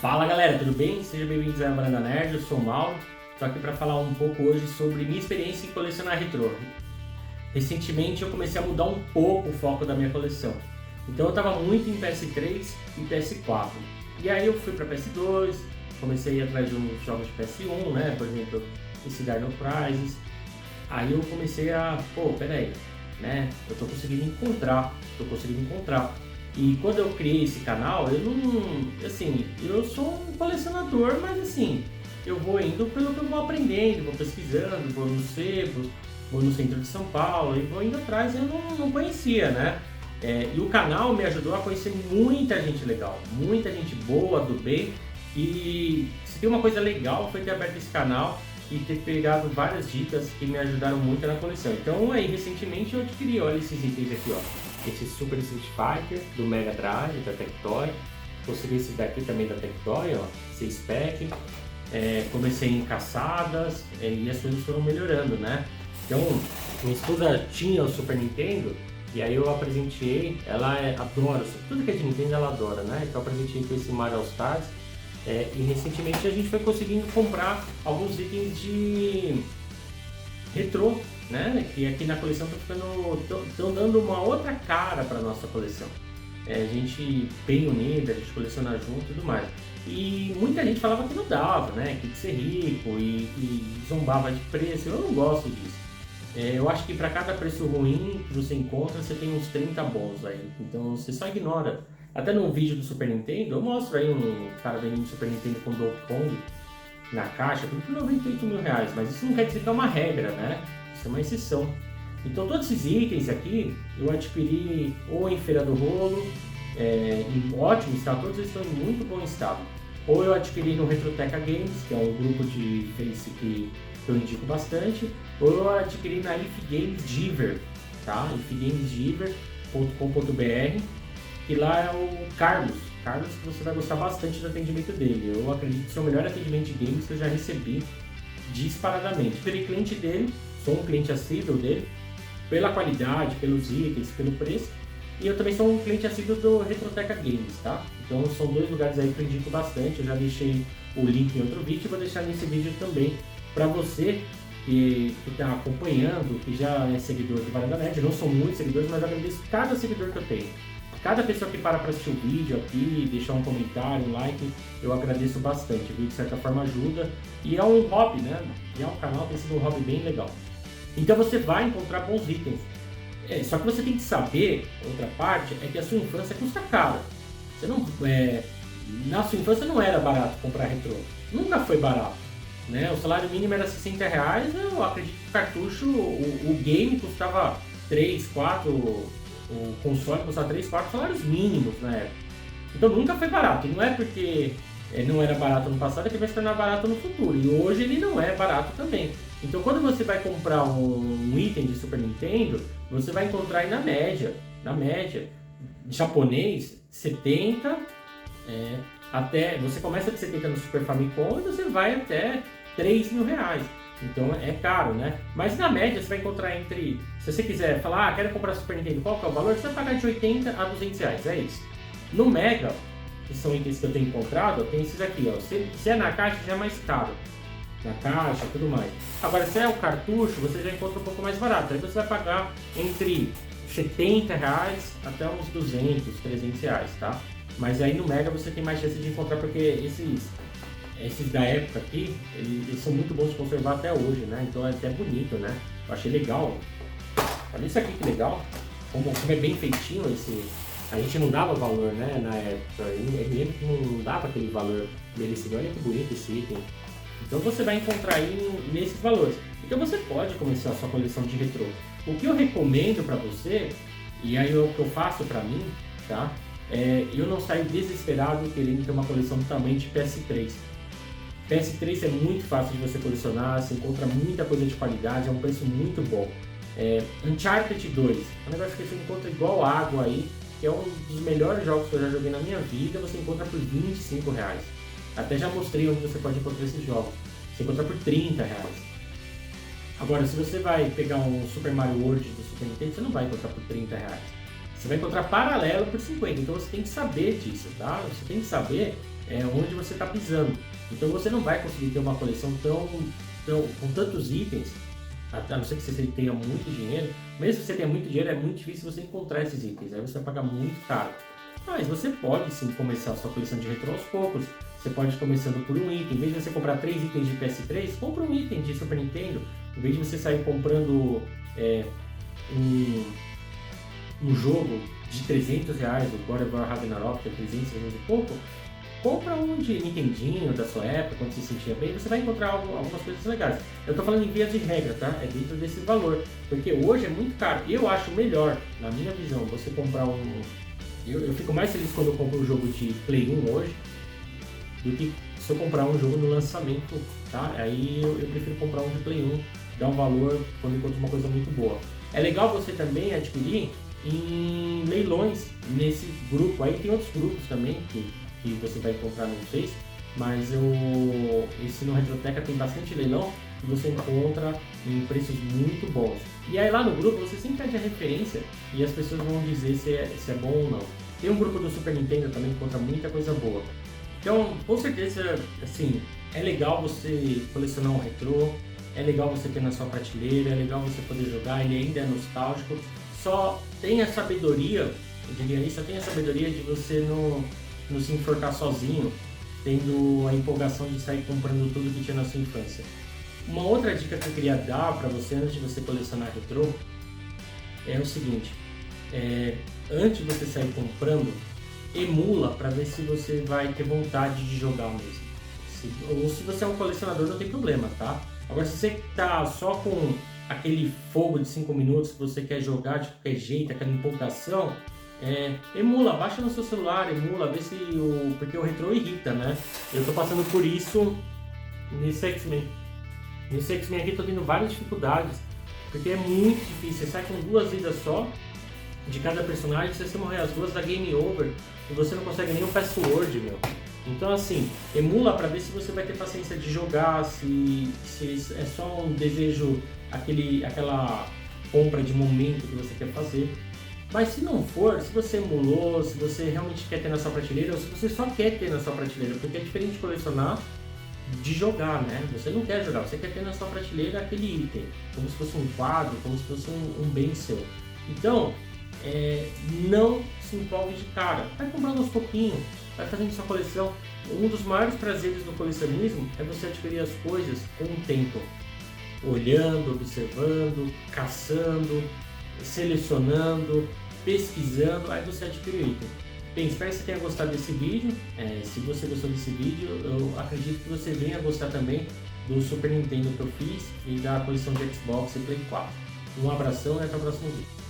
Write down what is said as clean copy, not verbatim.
Fala galera, tudo bem? Sejam bem-vindos à Varanda Nerd, eu sou o Mauro. Estou aqui para falar um pouco hoje sobre minha experiência em colecionar retrô. Recentemente eu comecei a mudar um pouco o foco da minha coleção. Então eu estava muito em PS3 e PS4. E aí eu fui para PS2, comecei a ir atrás de uns jogos de PS1, né? Por exemplo, esse Dino Crisis. Aí eu comecei a, peraí, né? Eu estou conseguindo encontrar. E quando eu criei esse canal, eu sou um colecionador, mas assim, eu vou indo pelo que eu vou aprendendo, vou pesquisando, vou nos sebos, vou no centro de São Paulo e vou indo atrás, eu não conhecia, né? E o canal me ajudou a conhecer muita gente legal, muita gente boa, do bem, e se tem uma coisa legal foi ter aberto esse canal e ter pegado várias dicas que me ajudaram muito na coleção. Então aí, recentemente eu adquiri, olha esses itens aqui, ó. Esse Super Street Fighter do Mega Drive, da Tectoy. Consegui esse daqui também da Tectoy, ó, 6-pack. Comecei em caçadas e as coisas foram melhorando, né? Então, minha esposa tinha o Super Nintendo e aí eu apresenteei, ela adora, tudo que é de Nintendo ela adora, né? Então eu apresenteei com esse Mario All Stars e recentemente a gente foi conseguindo comprar alguns itens de retrô, né? Que aqui na coleção estão dando uma outra cara para nossa coleção. A gente bem unida, a gente coleciona junto e tudo mais. E muita gente falava que não dava, né? Que de ser rico e zombava de preço. Eu não gosto disso. Eu acho que para cada preço ruim que você encontra, você tem uns 30 bons aí. Então você só ignora. Até no vídeo do Super Nintendo, eu mostro aí um cara vendendo Super Nintendo com Donkey Kong na caixa por 98 mil reais. Mas isso não quer dizer que é uma regra, né? Isso é uma exceção. Então todos esses itens aqui eu adquiri ou em Feira do Rolo, em ótimo estado, todos eles estão em muito bom estado. Ou eu adquiri no Retroteca Games, que é um grupo de Face que eu indico bastante, ou eu adquiri na If Games Giver, tá? ifgamesgiver.com.br, que lá é o Carlos, que você vai gostar bastante do atendimento dele. Eu acredito que é o melhor atendimento de games que eu já recebi disparadamente. Pelo cliente dele, sou um cliente assíduo dele, pela qualidade, pelos itens, pelo preço, e eu também sou um cliente assíduo do Retroteca Games, tá? Então são dois lugares aí que eu indico bastante, eu já deixei o link em outro vídeo e vou deixar nesse vídeo também para você que está acompanhando, que já é seguidor do Varanda Nerd. Não são muitos seguidores, mas eu agradeço cada seguidor que eu tenho. Cada pessoa que para assistir o vídeo aqui, deixar um comentário, um like, eu agradeço bastante, viu? De certa forma ajuda. E é um hobby, né? E um canal tem sido um hobby bem legal. Então você vai encontrar bons itens. Só que você tem que saber, outra parte, é que a sua infância custa caro. Você não, na sua infância não era barato comprar retrô. Nunca foi barato. Né? O salário mínimo era 60 reais, eu acredito que o cartucho, o game custava 3, 4, o console custava 3, 4 salários mínimos na época. Então nunca foi barato. E não é porque não era barato no passado que vai se tornar barato no futuro. E hoje ele não é barato também. Então quando você vai comprar um item de Super Nintendo, você vai encontrar aí na média, japonês, 70, até, você começa de 70 no Super Famicom e você vai até 3 mil reais. Então é caro, né? Mas na média você vai encontrar entre, se você quiser falar, quero comprar Super Nintendo, qual que é o valor? Você vai pagar de 80 a 200 reais, é isso. No Mega, que são itens que eu tenho encontrado, tem esses aqui, ó. Se é na caixa já é mais caro. Na caixa e tudo mais. Agora, se é o cartucho, você já encontra um pouco mais barato. Aí você vai pagar entre 70 reais até uns 200, 300 reais, tá? Mas aí no Mega você tem mais chance de encontrar, porque esses da época aqui, eles são muito bons de conservar até hoje, né? Então é até bonito, né? Eu achei legal. Olha isso aqui que legal. Como é bem feitinho esse... A gente não dava valor, né, na época. Eu lembro que não dava aquele valor merecido. Olha que bonito esse item. Então você vai encontrar aí nesses valores. Então você pode começar a sua coleção de retrô. O que eu recomendo para você, e aí o que eu faço para mim, tá? Eu não saio desesperado querendo ter uma coleção do tamanho de PS3. PS3 é muito fácil de você colecionar, você encontra muita coisa de qualidade, é um preço muito bom. Uncharted 2, é um negócio que você encontra igual água aí, que é um dos melhores jogos que eu já joguei na minha vida, você encontra por 25 reais. Até já mostrei onde você pode encontrar esses jogos. Você encontra por 30 reais. Agora, se você vai pegar um Super Mario World do Super Nintendo, você não vai encontrar por 30 reais. Você vai encontrar paralelo por 50, então você tem que saber disso, tá? Você tem que saber onde você está pisando. Então você não vai conseguir ter uma coleção com tantos itens, a não ser que você tenha muito dinheiro. Mesmo que você tenha muito dinheiro, é muito difícil você encontrar esses itens, aí você vai pagar muito caro. Mas você pode sim começar a sua coleção de retrô aos poucos. Você pode ir começando por um item. Em vez de você comprar 3 itens de PS3, compra um item de Super Nintendo. Em vez de você sair comprando um jogo de R$300, o God of War Ragnarok, que é 300 e pouco, compra um de Nintendinho da sua época, quando você se sentia bem, você vai encontrar algumas coisas legais. Eu tô falando em via de regra, tá? É dentro desse valor, porque hoje é muito caro. Eu acho melhor, na minha visão, você comprar um... Eu fico mais feliz quando eu compro um jogo de Play 1 hoje, do que se eu comprar um jogo no lançamento, tá? Aí eu prefiro comprar um de Play 1, dar um valor quando encontro uma coisa muito boa. É legal você também adquirir em leilões nesse grupo. Aí tem outros grupos também que você vai encontrar no Face, mas esse no Retroteca tem bastante leilão que você encontra em preços muito bons. E aí lá no grupo você sempre pede a referência e as pessoas vão dizer se é bom ou não. Tem um grupo do Super Nintendo também que encontra muita coisa boa. Então, com certeza, assim, é legal você colecionar um retrô, é legal você ter na sua prateleira, é legal você poder jogar, ele ainda é nostálgico. Só tenha sabedoria, eu diria isso, só tenha sabedoria de você não se enforcar sozinho, tendo a empolgação de sair comprando tudo que tinha na sua infância. Uma outra dica que eu queria dar para você antes de você colecionar retrô é o seguinte: antes de você sair comprando, emula para ver se você vai ter vontade de jogar mesmo. Ou se você é um colecionador, não tem problema, tá? Agora, se você tá só com aquele fogo de 5 minutos que você quer jogar de qualquer jeito, aquela empolgação, emula, baixa no seu celular, emula, vê se porque o retrô irrita, né? Eu tô passando por isso nesse X-Men. Nesse X-Men aqui tô tendo várias dificuldades, porque é muito difícil, você sai com 2 vidas só de cada personagem, se você morrer as 2 dá game over e você não consegue nem o password, meu. Então assim, emula para ver se você vai ter paciência de jogar, se é só um desejo, aquela compra de momento que você quer fazer. Mas se não for, se você emulou, se você realmente quer ter na sua prateleira, ou se você só quer ter na sua prateleira, porque é diferente de colecionar de jogar, né? Você não quer jogar, você quer ter na sua prateleira aquele item, como se fosse um quadro, como se fosse um bem seu. Então, não se empolgue de cara, vai comprando aos pouquinhos, vai fazendo sua coleção. Um dos maiores prazeres do colecionismo é você adquirir as coisas com o tempo, olhando, observando, caçando, selecionando, pesquisando, aí você adquire o item. Bem, espero que você tenha gostado desse vídeo. Se você gostou desse vídeo, eu acredito que você venha gostar também do Super Nintendo que eu fiz e da coleção de Xbox e Play 4. Um abração e até o próximo vídeo.